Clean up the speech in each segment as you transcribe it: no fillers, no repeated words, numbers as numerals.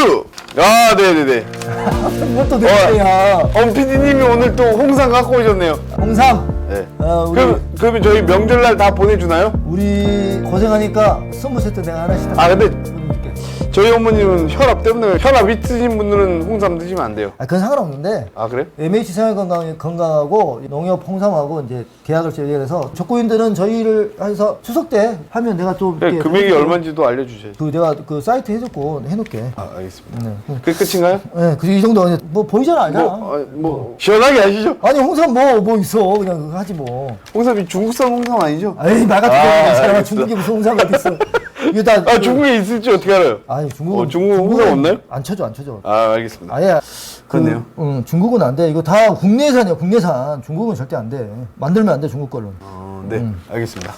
큐! 아, 네네네. 뭐또 내야? PD님이 오늘 또 홍삼 갖고 오셨네요. 홍삼. 네. 우리 그러면 저희 명절날 다 보내주나요? 우리 고생하니까 선물 세트 내가 하나씩 다. 아, 근데 보내줄게. 저희 어머님은 혈압 때문에 혈압 있으신 분들은 홍삼 드시면 안 돼요. 그건 상관없는데. 아, 그래요? MH 생활건강하고 농협 홍삼하고 이제 계약을 제기해서 족구인들은 저희를 해서 추석 때 하면 내가 좀 네, 이렇게 금액이 얼마인지도 알려주셔야죠. 그 내가 그 사이트 해줬고 해놓게. 아, 알겠습니다. 네. 그게 끝인가요? 네, 그 이 정도 뭐 보이잖아, 알잖아. 시원하게 하시죠. 아니 홍삼 뭐 있어 그냥 그거 하지 뭐. 홍삼이 중국산 홍삼 아니죠? 에이 말 같은 아, 거 알겠습니다. 중국에 무슨 홍삼 같이 있어. 이게 다. 아, 중국에 있을지 어떻게 알아요? 아니 중국은 중국은 홍삼 없나요? 안 쳐줘. 아, 알겠습니다. 아예. 그렇네요. 중국은 안 돼. 이거 다 국내산이야, 국내산. 중국은 절대 안 돼. 만들면 안 돼, 중국 걸로. 네, 알겠습니다.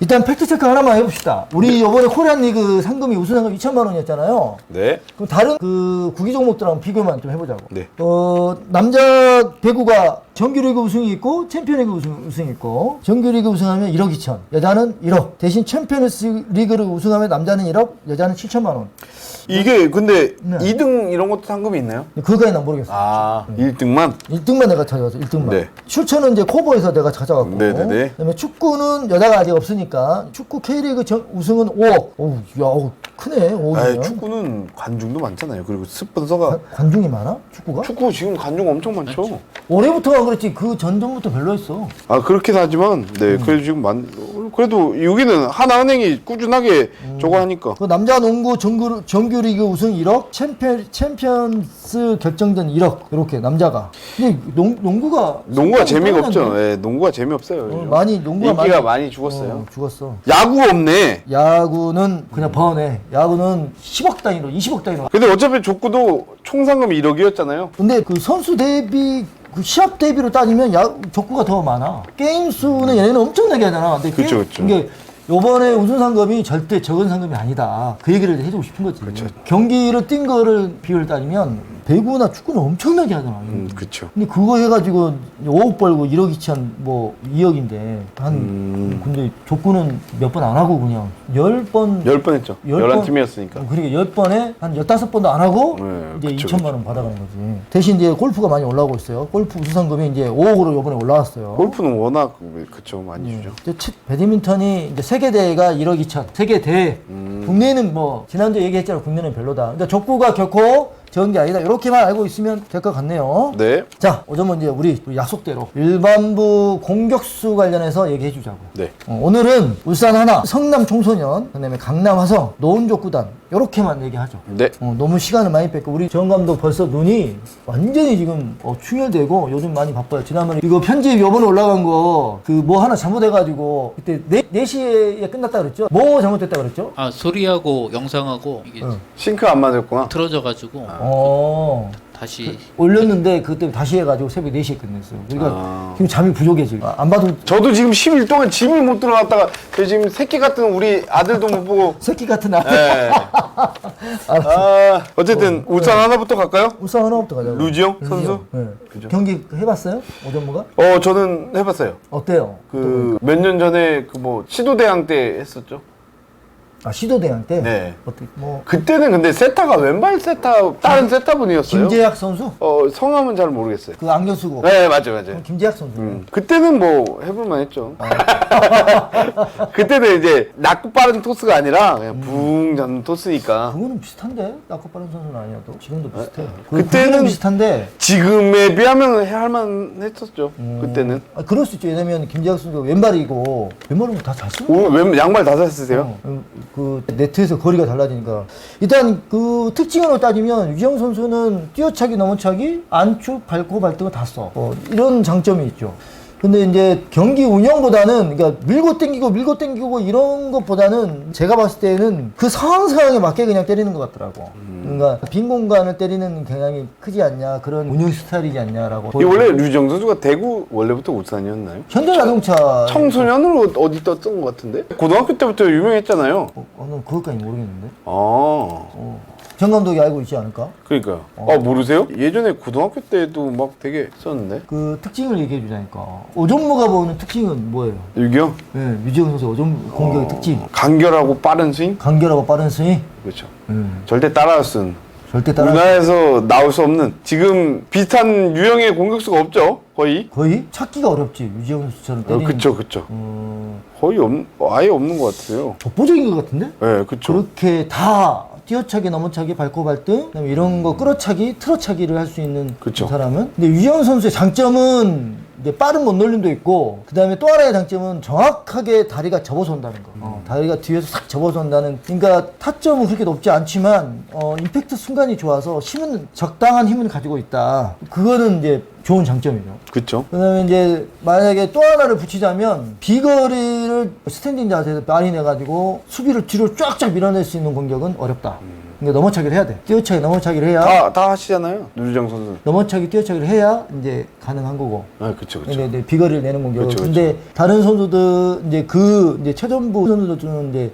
일단 팩트체크 하나만 해봅시다. 우리 이번에 코리안 리그 상금이 우승 상금 2천만 원이었잖아요. 네. 그럼 다른 그 구기 종목들하고 비교만 좀 해보자고. 네. 남자 배구가 정규리그 우승이 있고 챔피언리그 우승이 있고 정규리그 우승하면 1억 2천, 여자는 1억. 대신 챔피언스 리그를 우승하면 남자는 1억, 여자는 7천만 원. 이게 근데 네. 2등 이런 것도 상금이 있나요? 그거까지는 난 모르겠어. 아, 1등만? 1등만 내가 찾아왔어. 1등만. 네. 슈처는 이제 코보에서 내가 찾아왔고. 네네네. 그다음에 축구는 여자가 아직 없으니까 축구 K리그 우승은 5억. 어우, 야, 크네. 5억이면. 축구는 관중도 많잖아요. 그리고 스폰서가 관중이 많아? 축구가? 축구 지금 관중 엄청 많죠. 올해부터가 그렇지. 그 전전부터 별로였어. 아, 그렇긴 하지만 네, 그래도 지금 그래도 여기는 하나은행이 꾸준하게 저거 하니까. 그 남자 농구 정규리그 우승 1억, 챔피언스 결정전 1억. 이렇게 남자가. 근데 농구가 재미가 없죠. 떨어졌네. 네, 농구가 재미없어요. 요즘. 많이 농구가 인기가 많이 죽었어요. 죽었어. 야구 없네. 야구는 그냥 번해. 야구는 10억 단위로, 20억 단위로. 근데 어차피 족구도 총 상금이 1억이었잖아요. 근데 그 선수 대비 그 시합 대비로 따지면 족구가 더 많아. 게임 수는 얘네는 엄청나게 하잖아. 근데 그쵸, 그쵸. 이게 요번에 우승 상금이 절대 적은 상금이 아니다. 그 얘기를 해주고 싶은 거지. 그쵸. 경기를 뛴 거를 비율 따지면 배구나 축구는 엄청나게 하잖아. 그렇죠. 근데 그거 해가지고 5억 벌고 1억 2천 뭐 2억인데 근데 족구는 몇 번 안 하고 그냥 10번 10번 했죠. 11팀이었으니까. 그러니까 10번에 한 15번도 안 하고 네, 이제 그쵸, 2천만 원 받아가는 거지. 대신 이제 골프가 많이 올라오고 있어요. 골프 우수상금이 이제 5억으로 이번에 올라왔어요. 골프는 워낙 그쵸 많이 주죠. 이제 배드민턴이 이제 세계대회가 1억 2천. 세계대회. 국내는 뭐 지난주에 얘기했잖아. 국내는 별로다. 그러니까 족구가 결코 적은 게 아니다. 이렇게만 알고 있으면 될 것 같네요. 네. 자, 오늘은 이제 우리 약속대로 일반부 공격수 관련해서 얘기해 주자고. 네. 오늘은 울산 하나, 성남 청소년, 그다음에 강남 화성, 노원족구단 이렇게만 얘기하죠. 네. 너무 시간을 많이 뺐고 우리 정 감독 벌써 눈이 완전히 지금 충혈되고 요즘 많이 바빠요. 지난번에 이거 편집 요번에 올라간 거 그 뭐 하나 잘못해가지고 그때 4시에 끝났다 그랬죠? 뭐 잘못됐다 그랬죠? 아, 소리하고 영상하고 이게 싱크 안 맞았구나. 틀어져가지고 다시 올렸는데 그때 다시 해가지고 새벽 4시에 끝냈어요. 그러니까 지금 잠이 부족해 지금. 안 봐도 저도 지금 10일 동안 집을 못 들어갔다가 저 지금 새끼 같은 우리 아들도 못 보고. 새끼 같은 아들. 네. 어쨌든 울산 하나부터 갈까요? 울산 하나부터 가자고. 루지영 선수? 네. 그죠. 경기 해봤어요? 오전무가? 저는 해봤어요. 어때요? 그 몇 년 전에 그 뭐 시도대항 때 했었죠. 아 시도대항 때? 네. 어떻게 뭐 그때는 근데 세타가 왼발 세타 다른 세타분이었어요. 김재학 선수? 성함은 잘 모르겠어요. 그 안경 쓰고. 네, 맞아요. 김재학 선수. 그때는 뭐 해볼만 했죠. 그때는 이제 낮고 빠른 토스가 아니라 그냥 붕 잡는 토스니까. 그거는 비슷한데? 낙고 빠른 선수는 아니어도 지금도 비슷해. 그때는 비슷한데. 지금에 비하면 할만 했었죠. 그때는. 그럴 수 있죠. 왜냐면 김재학 선수가 왼발이고 왼발은 다 잘 쓰는 거야. 왜 양말 다 샀으세요? 그 네트에서 거리가 달라지니까 일단 그 특징으로 따지면 유지영 선수는 뛰어차기 넘어차기 안축 밟고 발등을 다 써. 이런 장점이 있죠. 근데 이제 경기 운영보다는 그러니까 밀고 땡기고 이런 것보다는 제가 봤을 때는 그 상황에 맞게 그냥 때리는 것 같더라고. 그러니까 빈 공간을 때리는 경향이 크지 않냐 그런 운영 스타일이지 않냐라고. 이 원래 류정 선수가 대구 원래부터 울산이었나요? 현대자동차 청소년으로 어디 떴던 것 같은데? 고등학교 때부터 유명했잖아요. 는 그것까지 모르겠는데. 정 감독이 알고 있지 않을까? 그러니까요. 모르세요? 예전에 고등학교 때도 막 되게 썼는데. 그 특징을 얘기해 주자니까. 오전무가 보는 특징은 뭐예요? 유기요? 네, 유지영 선수 오전 공격의 특징. 간결하고 빠른 스윙? 간결하고 빠른 스윙. 그렇죠. 절대 따라할 수는 절대 따라 우리나라에서 나올 수 없는 지금 비슷한 유형의 공격수가 없죠. 거의. 거의 찾기가 어렵지. 유지영 선수처럼 때리는. 그쵸. 거의 아예 없는 것 같아요. 독보적인 것 같은데? 네, 그쵸. 그렇게 다 뛰어차기, 넘어차기, 밟고 발등, 그다음에 이런 거 끌어차기, 틀어차기를 할 수 있는 그쵸. 그 사람은. 근데 유지영 선수의 장점은 이제 빠른 못놀림도 있고, 그다음에 또 하나의 장점은 정확하게 다리가 접어서 온다는 거. 다리가 뒤에서 싹 접어서 온다는. 그러니까 타점은 그렇게 높지 않지만 임팩트 순간이 좋아서 힘은 적당한 힘을 가지고 있다. 그거는 이제 좋은 장점이죠. 그쵸. 그다음에 이제 만약에 또 하나를 붙이자면 비거리를 스탠딩 자세에서 많이 내가지고 수비를 뒤로 쫙쫙 밀어낼 수 있는 공격은 어렵다. 그러니까 넘어차기를 해야 돼. 뛰어차기, 넘어차기를 해야. 다 하시잖아요. 누주정 선수는. 넘어차기, 뛰어차기를 해야 이제 가능한 거고. 네, 그쵸. 근데 비거리를 내는 공격은. 그쵸. 근데 다른 선수들 이제 최전부 선수들은 이제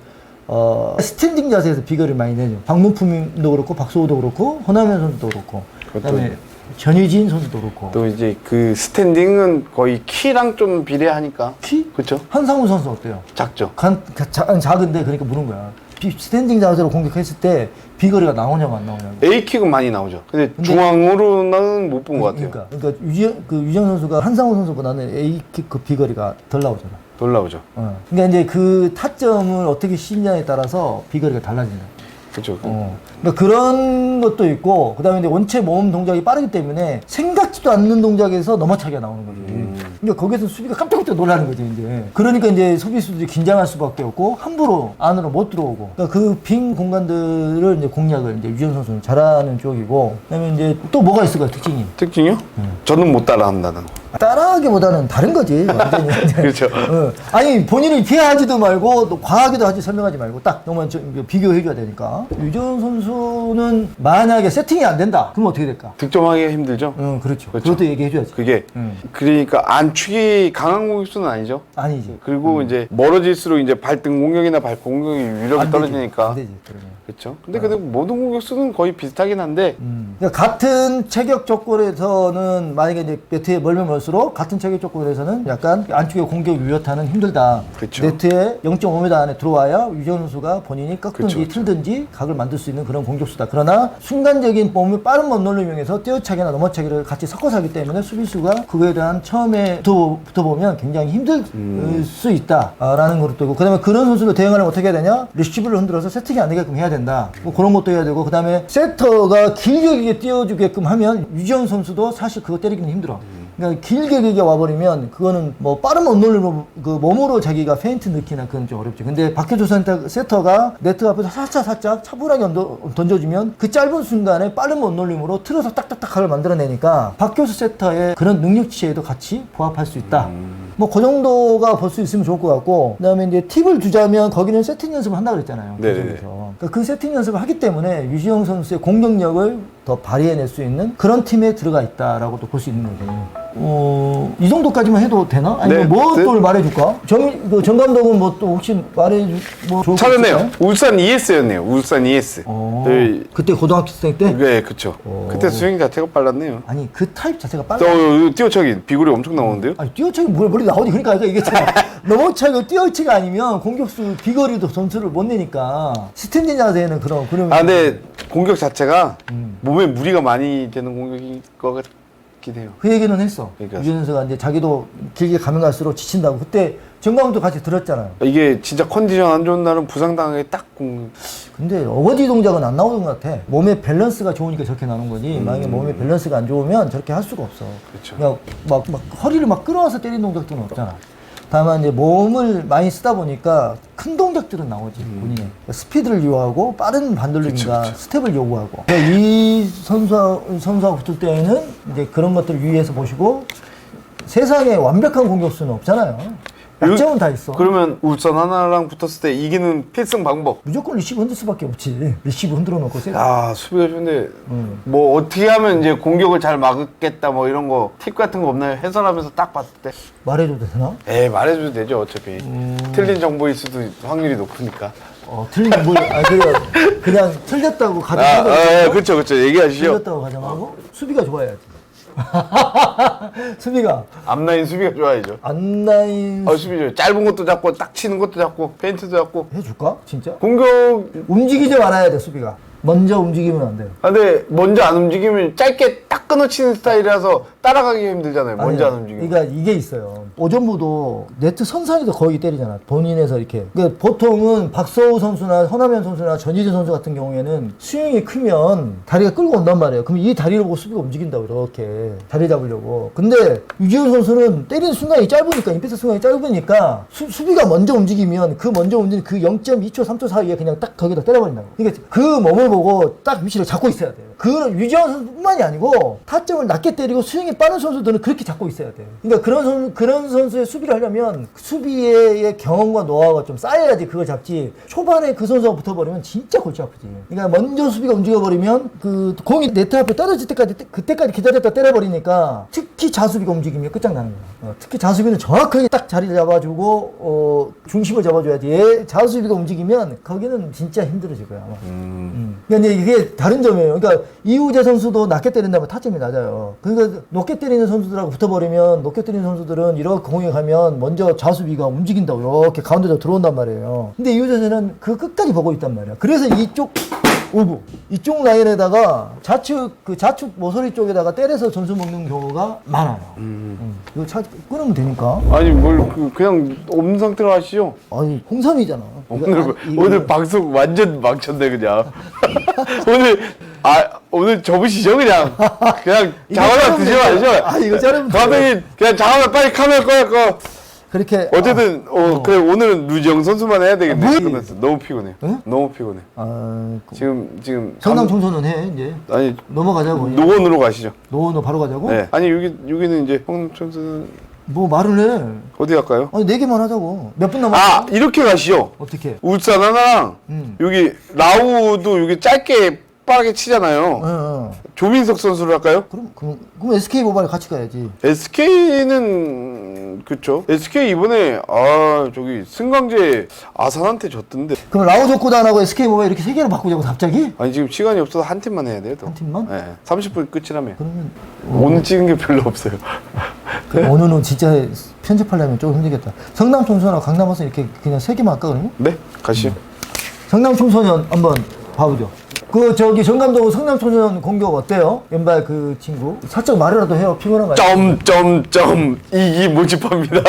스탠딩 자세에서 비거리를 많이 내죠. 박문품도 그렇고, 박소호도 그렇고, 허남현 선수도 그렇고. 그다음에 전유진 선수도 그렇고. 또 이제 그 스탠딩은 거의 키랑 좀 비례하니까. 키? 그쵸. 한상우 선수 어때요? 작죠. 작은데 그러니까 물은 거야. 스탠딩 자세로 공격했을 때 비거리가 나오냐고 안 나오냐고. A킥은 많이 나오죠. 근데 중앙으로는 못 본 것 같아요. 그러니까 유정 선수가 한상우 선수보다는 A킥 그 비거리가 덜 나오잖아. 덜 나오죠. 그러니까 이제 그 타점을 어떻게 씻냐에 따라서 비거리가 달라진다. 그렇죠. 그러니까 그런 것도 있고, 그다음에 이제 원체 모음 동작이 빠르기 때문에 생각지도 않는 동작에서 넘어차기가 나오는 거지. 그러니까 거기서 수비가 깜짝깜짝 놀라는 거지 이제. 그러니까 이제 수비수들이 긴장할 수밖에 없고 함부로 안으로 못 들어오고. 그러니까 그 빈 공간들을 이제 공략을 이제 유지현 선수는 잘하는 쪽이고, 그다음에 이제 또 뭐가 있을까요 특징이? 특징이요? 저는 못 따라한다는. 따라하기보다는 다른 거지 완전히. 그렇죠. 아니 본인을 비하하지도 말고 또 과하게도 하지 설명하지 말고 딱 너무 비교해줘야 되니까. 유지현 선수는 만약에 세팅이 안 된다 그럼 어떻게 될까? 득점하기가 힘들죠. 그렇죠. 그것도 얘기해줘야지. 그게 그러니까 안축이 강한 공격수는 아니죠. 아니지. 그리고 이제 멀어질수록 이제 발등 공격이나 발코 공격이 위력이 안 떨어지니까. 안 되지. 그러면. 그렇죠. 근데 모든 공격수는 거의 비슷하긴 한데. 그러니까 같은 체격 조건에서는 만약에 이제 네트에 멀면 멀수록 같은 체격 조건에서는 약간 안쪽에 공격 유효타는 힘들다. 그렇죠. 네트에 0.5m 안에 들어와야 유지현 선수가 본인이 꺾든지 그렇죠. 틀든지 각을 만들 수 있는 그런 공격수다. 그러나 순간적인 몸의 빠른 먼놀림 이용해서 뛰어차기나 넘어차기를 같이 섞어서 하기 때문에 수비수가 그거에 대한 처음에 붙어보면 굉장히 힘들 수 있다라는 것도 있고, 그 다음에 그런 선수를 대응하려면 어떻게 해야 되냐? 리시브를 흔들어서 세팅이 안 되게끔 해야 된다. 뭐 그런 것도 해야 되고, 그 다음에 세터가 길게 띄워주게끔 하면 유지현 선수도 사실 그거 때리기는 힘들어. 그러니까 길게 와버리면 그거는 뭐 빠른 먼놀림으로 그 몸으로 자기가 페인트 넣기나 그건 좀 어렵지. 근데 박효조 세터가 네트 앞에서 살짝 차분하게 던져주면 그 짧은 순간에 빠른 먼놀림으로 틀어서 딱딱딱 각을 만들어내니까 박효수 세터의 그런 능력치에도 같이 부합할 수 있다. 뭐 그 정도가 볼 수 있으면 좋을 것 같고, 그다음에 이제 팁을 주자면 거기는 세팅 연습을 한다 그랬잖아요. 그래서 그 세팅 연습을 하기 때문에 유지영 선수의 공격력을 더 발휘해낼 수 있는 그런 팀에 들어가 있다라고도 볼 수 있는 거죠. 이 정도까지만 해도 되나? 아니면 뭐 또 말해줄까? 정 감독은 뭐 또 혹시 뭐 좋을 거 찾았네요. 있을까요? 울산 ES였네요. 울산 ES. 네, 그때 고등학생 때? 네, 그쵸. 그때 스윙 자체가 빨랐네요. 아니 그 타입 자체가 빨라. 뛰어차기 비거리 엄청 나오는데요? 아니 뛰어차기 머리 나오지. 그러니까 이게 넘어차기가 뛰어치가 아니면 공격수 비거리도 점수를 못 내니까 스탠딩 자세에는 그러면. 근데 공격 자체가 몸에 무리가 많이 되는 공격인 것 같긴 해요. 그 얘기는 했어. 그러니까. 유지현 선수가 이제 자기도 길게 가면 갈수록 지친다고. 그때 정강훈도 같이 들었잖아요. 이게 진짜 컨디션 안 좋은 날은 부상당하게 딱 근데 어거지 동작은 안 나오는 것 같아. 몸의 밸런스가 좋으니까 저렇게 나오는 거지. 만약에 몸의 밸런스가 안 좋으면 저렇게 할 수가 없어. 그렇죠. 그냥 막 허리를 막 끌어와서 때리는 동작들은 없잖아. 다만 이제 몸을 많이 쓰다 보니까 큰 동작들은 나오지. 본인의 스피드를 요구하고 빠른 반돌림과 스텝을 요구하고. 그러니까 이 선수하고 붙을 때에는 이제 그런 것들을 유의해서 보시고, 세상에 완벽한 공격수는 없잖아요. 약점은 다 있어. 그러면 울산 하나랑 붙었을 때 이기는 필승 방법. 무조건 리시브 흔들 수밖에 없지. 리시브 흔들어 놓고 수비가 좋은데 뭐 어떻게 하면 이제 공격을 잘 막겠다 뭐 이런 거 팁 같은 거 없나요? 해설하면서 딱 봤을 때. 말해줘도 되나? 말해줘도 되죠. 어차피 틀린 정보일 수도 확률이 높으니까. 틀린 뭘? 그냥 틀렸다고 가정하고. 그렇죠. 얘기하시죠. 틀렸다고 가정하고 수비가 좋아야지. 수비가 앞라인 수비가 좋아야죠. 앞라인 수비 좋아요. 짧은 것도 잡고 딱 치는 것도 잡고 페인트도 잡고 해줄까? 진짜? 공격 움직이지 말아야 돼 수비가. 먼저 움직이면 안 돼요. 아, 근데 먼저 안 움직이면 짧게 딱 끊어치는 스타일이라서 따라가기 힘들잖아요. 먼저 안 움직이면. 그러니까 이게 있어요. 오전부도 네트 선상에서 거의 때리잖아. 본인에서 이렇게. 그러니까 보통은 박서우 선수나 허남현 선수나 전희재 선수 같은 경우에는 스윙이 크면 다리가 끌고 온단 말이에요. 그럼 이 다리를 보고 수비가 움직인다고 이렇게 자리 잡으려고. 근데 유지훈 선수는 때리는 순간이 짧으니까 임팩트 순간이 짧으니까 수비가 먼저 움직이면 그 먼저 움직이는 그 0.2초 3초 사이에 그냥 딱 거기다 때려버린다고. 그러니까 그 몸을 보고 딱 위치를 잡고 있어야 돼요. 그 유지훈 선수뿐만이 아니고 타점을 낮게 때리고 스윙이 빠른 선수들은 그렇게 잡고 있어야 돼요. 그러니까 그런 선수의 수비를 하려면 수비의 경험과 노하우가 좀 쌓여야지 그걸 잡지. 초반에 그 선수가 붙어버리면 진짜 골치 아프지. 그러니까 먼저 수비가 움직여버리면 그 공이 네트 앞에 떨어질 때까지 그때까지 기다렸다 때려버리니까 특히 자수비가 움직이면 끝장나는 거야. 특히 자수비는 정확하게 딱 자리를 잡아주고 중심을 잡아줘야지. 자수비가 움직이면 거기는 진짜 힘들어질 거야 아마. 그러니까 이게 다른 점이에요. 그러니까 이우재 선수도 낮게 때린다면 타점이 낮아요. 그러니까 높게 때리는 선수들하고 붙어버리면 높게 때리는 선수들은 이렇게 공에 가면 먼저 좌수비가 움직인다고 이렇게 가운데로 들어온단 말이에요. 근데 이우재 선수는 그 끝까지 보고 있단 말이야. 그래서 이쪽 라인에다가 좌측 모서리 쪽에다가 때려서 점수 먹는 경우가 많아요. 이거 끊으면 되니까. 아니 뭘 그냥 없는 상태로 하시죠. 아니 홍삼이잖아. 오늘 방송 완전 망쳤네 그냥. 오늘 접으시죠 그냥. 그냥 장화만 드시면 아니죠. 이거 자르면 감독님 그냥 장화만 빨리 카메라 꺼. 그렇게 어쨌든 그래 오늘은 류지영 선수만 해야 되겠네. 끝났어. 너무 피곤해. 응? 너무 피곤해. 지금 성남 총선은 해 이제. 아니 넘어가자고. 노원으로 가시죠. 노원으로 바로 가자고? 네. 아니 여기는 이제 성남 총선은 뭐 말을 해. 어디 갈까요? 아니 4개만 하자고. 몇 분 남았어? 이렇게 가시죠. 어떻게? 울산 하나랑 여기 라우도 여기 짧게 빠르게 치잖아요. 조민석 선수를 할까요? 그럼 SK 모바일 같이 가야지. SK는 그쵸. SK 이번에 저기 승강제 아산한테 졌던데. 그럼 라우 조코단하고 SK 모바일 이렇게 3개로 바꾸자고 갑자기? 아니 지금 시간이 없어서 한 팀만 해야 돼요. 또. 한 팀만? 네. 30분 끝이라며. 그러면 오늘 찍은 게 별로 없어요. 그럼 오늘은 진짜 편집하려면 조금 힘들겠다. 성남 총선하고 강남 와서 이렇게 그냥 3개만 할까 그러면? 네, 가시죠. 성남 총선은 한번 봐보죠. 정 감독은 성남 총선 공격 어때요? 왼발 그 친구 살짝 말이라도 해요. 피곤한 거 아니에요? 점점점 이기 모집합니다.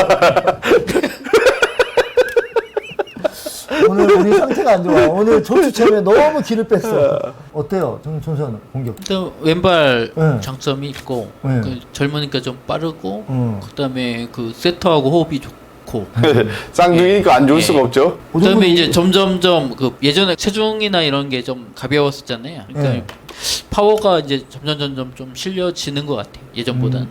오늘 우리 상태가 안 좋아. 오늘 조추첨에 너무 기를 뺐어. 어때요? 정 총선 공격. 일단 왼발 네. 장점이 있고 네. 그 젊으니까 좀 빠르고 그다음에 그 세터하고 호흡이 좋고 쌍둥이니까 안 좋을 수가 없죠. 그다음에 이제 점점점 그 예전에 체중이나 이런 게 좀 가벼웠었잖아요. 그러니까 네. 파워가 이제 점점 좀 실려지는 것 같아요. 예전보다는.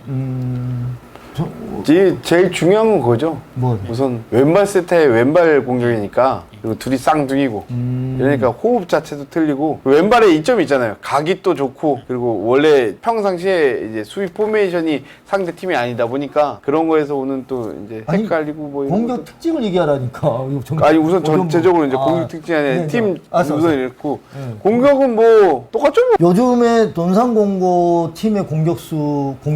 제일 중요한 건 그거죠. 뭐? 우선 왼발 세타의 왼발 공격이니까 그리고 둘이 쌍둥이고 그러니까 호흡 자체도 틀리고 왼발에 이점이 있잖아요. 각이 또 좋고 그리고 원래 평상시에 이제 수비 포메이션이 상대 팀이 아니다 보니까 그런 거에서 오는 또 이제 헷갈리고 뭐 이런 공격 것도. 특징을 얘기하라니까. 아니 우선 전체적으로 이제 공격 특징이 아니라 팀 우선 이랬고 공격은 뭐 똑같죠 뭐. 요즘에 돈산공고 팀의 공격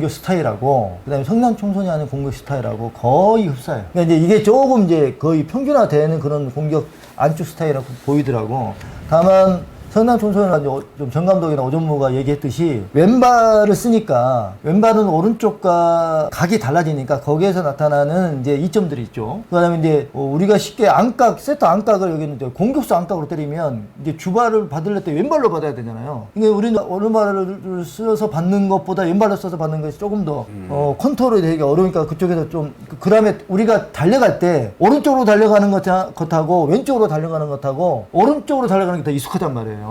스타일하고 그다음에 성남 총선이 하는 공격 스타일하고 거의 흡사해요. 그러니까 이제 이게 조금 이제 거의 평균화되는 그런 공격 안쪽 스타일이라고 보이더라고. 다만 성남 총선은 좀 정 감독이나 오전무가 얘기했듯이 왼발을 쓰니까 왼발은 오른쪽과 각이 달라지니까 거기에서 나타나는 이제 이점들이 있죠. 그다음에 이제 우리가 쉽게 세터 안각을 여기는 이제 공격수 안각으로 때리면 이제 주발을 받을 때 왼발로 받아야 되잖아요. 이게 우리는 오른발을 써서 받는 것보다 왼발로 써서 받는 것이 조금 더 컨트롤이 되기 어려우니까 그쪽에서 좀 그다음에 우리가 달려갈 때 오른쪽으로 달려가는 것하고 왼쪽으로 달려가는 것하고 오른쪽으로 달려가는 게 더 익숙하단 말이에요.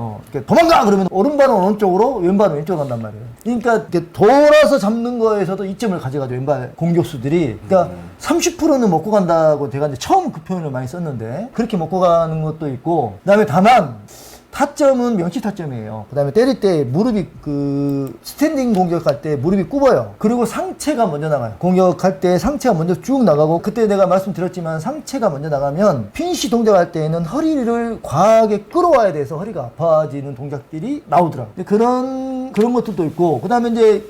도망가! 그러면 오른발은 오른쪽으로 왼발은 왼쪽으로 간단 말이에요. 그러니까 돌아서 잡는 거에서도 이점을 가져가죠. 왼발 공격수들이. 그러니까 30%는 먹고 간다고 제가 이제 처음 그 표현을 많이 썼는데 그렇게 먹고 가는 것도 있고 그다음에 다만 타점은 명치 타점이에요. 그 다음에 때릴 때 무릎이 스탠딩 공격할 때 무릎이 굽어요. 그리고 상체가 먼저 나가요. 공격할 때 상체가 먼저 쭉 나가고 그때 내가 말씀드렸지만 상체가 먼저 나가면 피니시 동작할 때에는 허리를 과하게 끌어와야 돼서 허리가 아파지는 동작들이 나오더라고요. 그런 것들도 있고 그 다음에 이제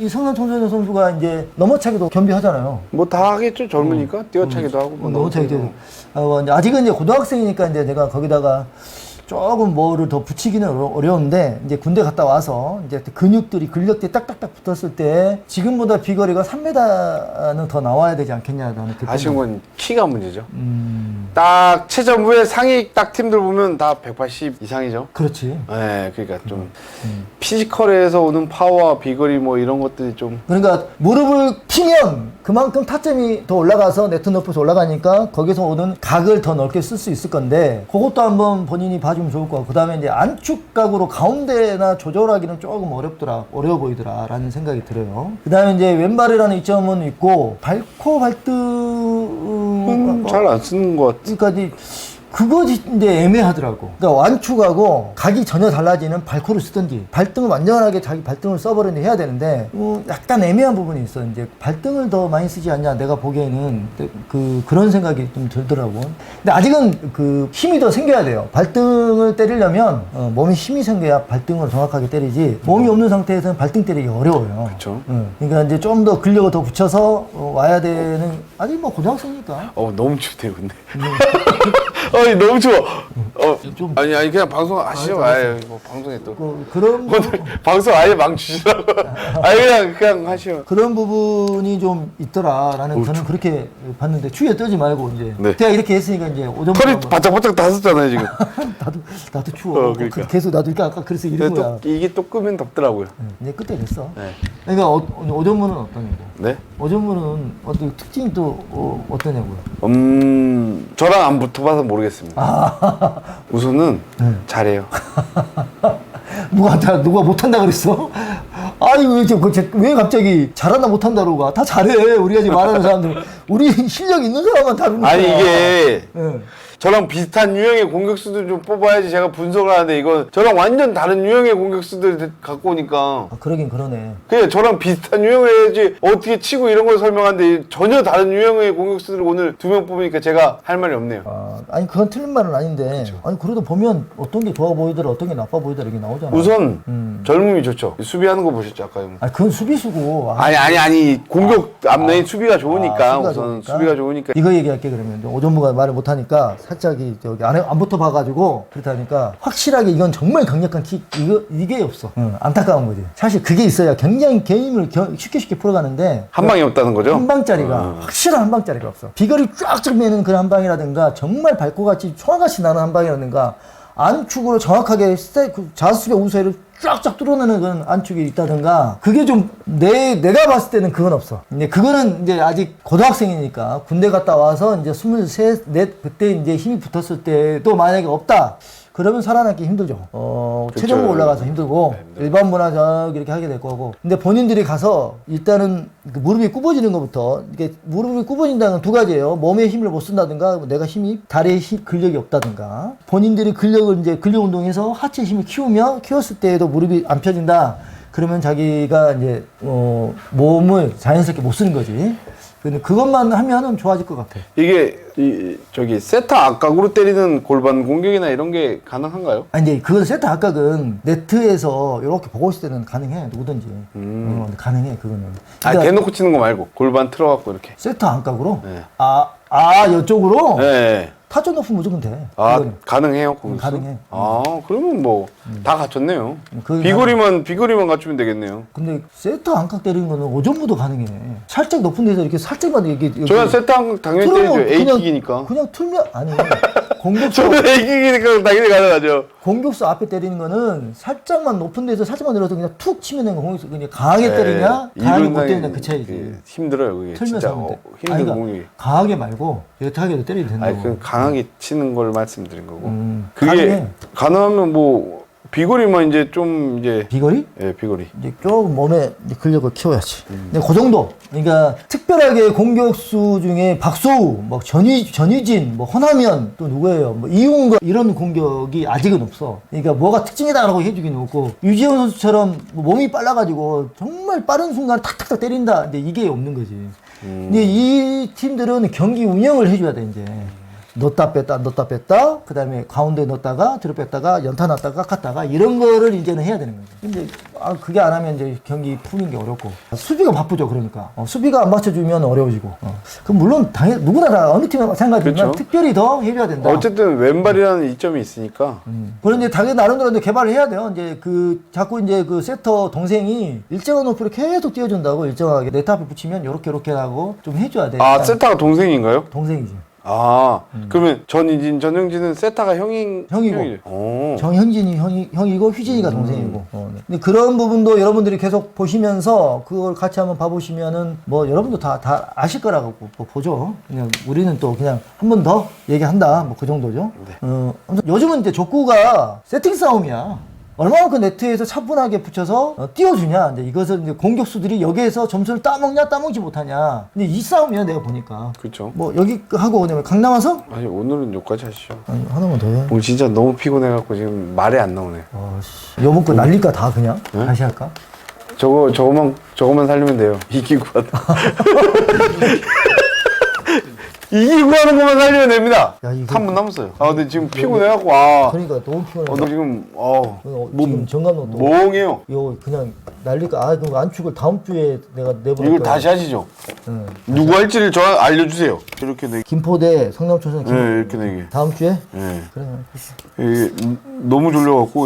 이 성남 청소년 선수가 이제 넘어차기도 겸비하잖아요. 뭐 다 하겠죠. 젊으니까 뛰어차기도 하고 뭐 넘어차기도 아직은 이제 고등학생이니까 이제 내가 거기다가 조금 뭐를 더 붙이기는 어려운데 이제 군대 갔다 와서 이제 근육들이 근력들이 딱딱딱 붙었을 때 지금보다 비거리가 3m는 더 나와야 되지 않겠냐라는 아쉬운 건 키가 문제죠. 딱 체전부에 상위 딱 팀들 보면 다 180 이상이죠. 그렇지. 네, 그러니까 좀 피지컬에서 오는 파워와 비거리 뭐 이런 것들이 좀 그러니까 무릎을 피면 그만큼 타점이 더 올라가서 네트 높이에서 올라가니까 거기서 오는 각을 더 넓게 쓸 수 있을 건데 그것도 한번 본인이 봐주면 좋을 것 같고, 그 다음에 이제 안축 각으로 가운데나 조절하기는 조금 어려워 보이더라 라는 생각이 들어요. 그 다음에 이제 왼발이라는 이점은 있고 발코 발등 잘 안 쓰는 것 같아. 그러니까 그거 이제 애매하더라고. 그러니까 완축하고 각이 전혀 달라지는 발코를 쓰든지 발등을 완전하게 자기 발등을 써버리는 해야 되는데 약간 애매한 부분이 있어. 이제 발등을 더 많이 쓰지 않냐 내가 보기에는 그런 생각이 좀 들더라고. 근데 아직은 그 힘이 더 생겨야 돼요. 발등을 때리려면 몸에 힘이 생겨야 발등을 정확하게 때리지 몸이 없는 상태에서는 발등 때리기 어려워요. 그렇죠. 그러니까 이제 좀 더 근력을 더 붙여서 와야 되는, 아직 뭐 고등학생이니까. 너무 춥대요, 근데. 아니 너무 추워. 아니 그냥 방송 하시죠. 아유 뭐 방송에 또 그런 오늘 방송 아예 망 주시라고. 아니 그냥 하시오. 그런 부분이 좀 있더라라는 저는 그렇게 봤는데 추위에 떨지 말고 이제 네. 제가 이렇게 했으니까 이제 오전 털이 바짝바짝 다 썼잖아요 지금. 나도 추워. 그러니까. 계속 나도 이렇게 아까 그래서 이런 거야. 또 이게 또 끄면 덥더라고요. 이제 끝에 됐어. 네. 그러니까 오전문은 어떠냐고. 네? 오전문은 어떤 특징이 또 어떠냐고요. 저랑 안 붙어봐서 모르겠습니다. 우선은 잘해요. 누가 못한다 그랬어? 아니 왜 갑자기 잘한다 못한다로 가? 다 잘해. 우리가 지금 말하는 사람들 우리 실력 있는 사람만 다루는 거야. 아니 이게 네. 저랑 비슷한 유형의 공격수들 좀 뽑아야지 제가 분석을 하는데 이건 저랑 완전 다른 유형의 공격수들 갖고 오니까 그러긴 그러네. 그냥 저랑 비슷한 유형을 해야지 어떻게 치고 이런 걸 설명하는데 전혀 다른 유형의 공격수들을 오늘 2명 뽑으니까 제가 할 말이 없네요. 아니 그건 틀린 말은 아닌데 아니 그래도 보면 어떤 게 좋아 보이더라 어떤 게 나빠 보이더라 이게 나오잖아. 우선 젊음이 좋죠. 수비하는 거 보셨죠 아까 형? 아니 그건 수비수고. 아니 공격 앞라인 수비가 좋으니까 수비가 우선 좋으니까. 수비가 좋으니까 이거 얘기할게. 그러면 오전무가 말을 못하니까 살짝 저기 안에 안 붙어봐가지고 그렇다니까 확실하게 이건 정말 강력한 킥 이게 없어. 안타까운 거지. 사실 그게 있어야 굉장히 게임을 쉽게 풀어가는데 한 방이 없다는 거죠? 한 방짜리가 확실한 한 방짜리가 없어. 비거리 쫙쫙 매는 그런 한 방이라든가 정말 발코같이 총알같이 나는 한 방이라든가 안축으로 정확하게 자수비 우세를 쫙쫙 뚫어내는 그런 안축이 있다든가 그게 좀 내가 봤을 때는 그건 없어. 근데 그거는 이제 아직 고등학생이니까 군대 갔다 와서 이제 23, 4 그때 이제 힘이 붙었을 때도 만약에 없다. 그러면 살아남기 힘들죠. 최종부 올라가서 힘들고 일반 문화적 이렇게 하게 될 거고. 근데 본인들이 가서 일단은 그 무릎이 굽어지는 것부터 이게 무릎이 굽어진다는 건 두 가지예요. 몸에 힘을 못 쓴다든가 내가 다리에 근력이 없다든가. 본인들이 근력을 이제 근력 운동해서 하체 힘을 키웠을 때에도 무릎이 안 펴진다. 그러면 자기가 이제 몸을 자연스럽게 못 쓰는 거지. 근데 그것만 하면은 좋아질 것 같아. 이게 저기 세타 악각으로 때리는 골반 공격이나 이런 게 가능한가요? 아니 근데 그건 세트 악각은 네트에서 이렇게 보고 있을 때는 가능해. 누구든지 가능해 그거는. 그러니까 대놓고 치는 거 말고 골반 틀어갖고 이렇게. 세트 악각으로? 네. 이쪽으로? 네. 타점 높으면 무조건 돼. 그거는. 가능해요? 거기서? 가능해. 그러면 뭐 다 갖췄네요. 그건 비거리만 갖추면 되겠네요. 근데 세트 안각 때리는 거는 오전부도 가능해. 살짝 높은 데서 이렇게 살짝만 이게 저는 세타 악각 당연히 때리죠. A킥이니까. 그냥 틀면 아니. 공격수 저는 A킥이니까 당연히 가능하죠. 공격수 앞에 때리는 거는 살짝만 높은 데서 살짝만 내려서 그냥 툭 치면 되는 거. 공격수 그냥 강하게 때리냐 강하게 못 때리냐 그 차이지. 힘들어요 그게. 틀면서 진짜 하면 돼. 힘든 그러니까 공격이. 강하게 말고 여타하게도 때려도 된다고. 그 강하게 치는 걸 말씀드린 거고. 그게 가능해. 가능하면 뭐 비거리만 이제 좀 이제 비거리? 예, 비거리. 이제 조금 몸에 근력을 키워야지. 근데 그 정도. 그러니까 특별하게 공격수 중에 박소우, 뭐 전유진, 뭐 허남현 또 누구예요? 뭐 이용거 이런 공격이 아직은 없어. 그러니까 뭐가 특징이다라고 해주기는 없고 유지영 선수처럼 뭐 몸이 빨라가지고 정말 빠른 순간 탁탁탁 때린다. 근데 이게 없는 거지. 근데 이 팀들은 경기 운영을 해줘야 돼 이제. 넣었다 뺐다 그다음에 가운데 넣었다가 뒤로 뺐다가 연타 놨다가 깎았다가 이런 거를 이제는 해야 되는 거죠. 근데 그게 안 하면 이제 경기 푸는 게 어렵고 수비가 바쁘죠. 그러니까 수비가 안 맞춰주면 어려워지고 그럼 물론 당연히 누구나 다 어느 팀에 마찬가지지만 그렇죠. 특별히 더 해줘야 된다. 어쨌든 왼발이라는 이점이 있으니까. 그런 이제 당연히 나름대로 이제 개발을 해야 돼요. 이제 자꾸 이제 그 세터 동생이 일정한 높이로 계속 띄워준다고 일정하게 네트 앞에 붙이면 요렇게 하고 좀 해줘야 돼. 아, 세타가 동생인가요? 동생이지. 아, 그러면 전희진, 전형진은 세타가 형이죠? 오. 정현진이 형이고 휘진이가 동생이고. 네. 근데 그런 부분도 여러분들이 계속 보시면서 그걸 같이 한번 봐보시면은 뭐 여러분도 다 아실 거라고 보죠. 그냥 우리는 또 그냥 한 번 더 얘기한다. 뭐 그 정도죠. 네. 아무튼 요즘은 이제 족구가 세팅 싸움이야. 얼마나 그 네트에서 차분하게 붙여서 띄워주냐. 이제 이것을 이제 공격수들이 여기에서 점수를 따먹냐 따먹지 못하냐. 근데 이 싸움이야 내가 보니까. 그렇죠. 뭐 여기 하고 그다음에 강남 와서 아니, 오늘은 여기까지 하시죠. 아니, 하나만 더 해. 오늘 진짜 너무 피곤해갖고 지금 말이 안 나오네. 요번 거 날릴까 다 그냥 네? 다시 할까? 저거만 살리면 돼요. 이기고 하는. 이기고 하는 것만 살리면 됩니다. 야, 이거- 3분 남았어요. 아, 근데 지금 피곤해갖고, 그러니까 너무 피곤해. 나 지금, 지금 정감독도 멍해요. 이거 그냥 날릴까? 그 안축을 다음 주에 내가 내보낼 이걸 거야. 다시 하시죠. 응. 누구 할지를 저 알려주세요. 이렇게 네, 김포대 성남초선 네, 이렇게 네 개. 다음 주에 네. 그래. 이게 너무 졸려갖고